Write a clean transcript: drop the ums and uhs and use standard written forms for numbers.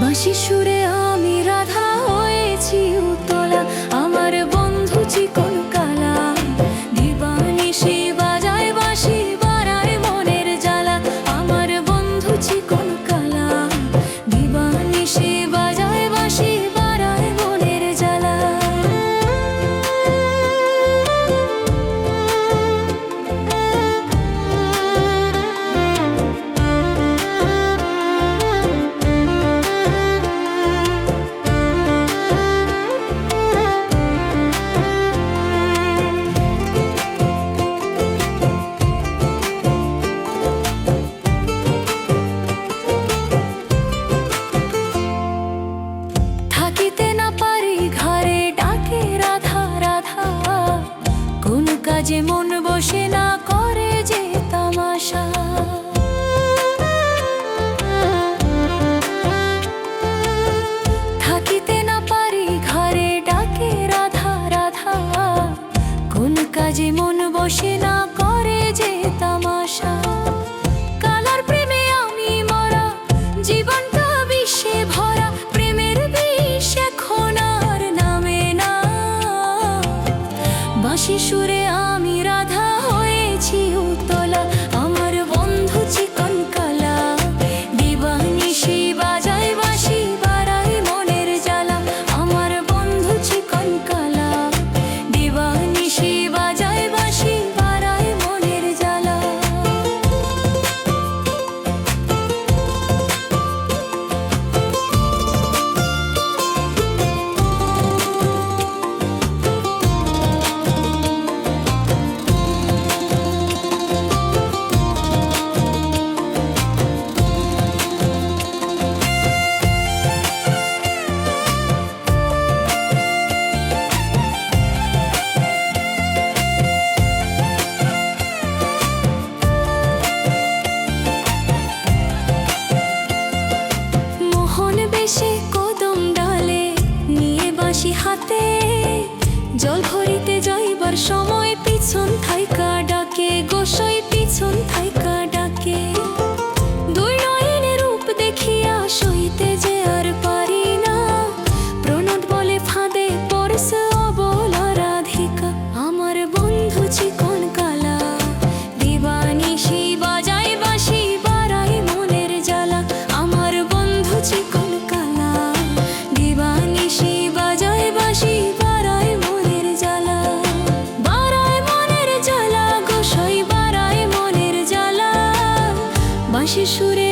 বাঁশি সুরে আমি রাধা হয়েছি উতলা, আমার বন্ধু চিকন কালা। দিবানিশি বাজায় বাঁশি, বাড়ায় মনের জ্বালা, আমার বন্ধু চিকন কালা। দিবানিশি বাজায় বাঁশি, বাড়ায় মনের জ্বালা। থাকিতে না পারি ঘরে, ডাকে রাধা রাধা। কোন কাজে মন বসে না, করে যে তামাশা। থাকিতে না পারি ঘরে, ডাকে রাধা রাধা। কোন কাজে মন বসে না, করে যে তামাশা। কালার প্রেমে আমি মরা, জীবনটা বিষে ভরা। প্রেমের বিষ এখন আর নামে না। বাঁশি সুরে আমি রাধা হয়েছি উতলা, আমার বন্ধু চিকন কালা। দিবানিশি বাজায় বাঁশি, বাড়ায় মনের জ্বালা, আমার বন্ধু চিকন কালা। দিবানিশি বাজায় বাঁশি, বাড়ায় মনের জ্বালা। মোহন বেশে কদম ডালে, নিয়ে বাঁশি হাতে। জল ভরিতে যাইবার সময় পিছন থাইকা ডাকে, গোসাই পিছন থাইকা ডাকে। দুই নয়নের রূপ দেখিয়া সইতে যে আর পারি না। প্রণত বলে ফাঁদে পড়ছে অবলা রাধিকা, আমার বন্ধু চিকন কালা। দিবানিশি বাজায় বাঁশি, বাড়ায় মনের জ্বালা, আমার বন্ধু চিকন কালা। দিবানিশি বাজায় বাঁশি, বাড়ায় মনের জ্বালা। বাড়ায় মনের জ্বালা, গোসাই বাড়ায় মনের জ্বালা। বাঁশি সুরে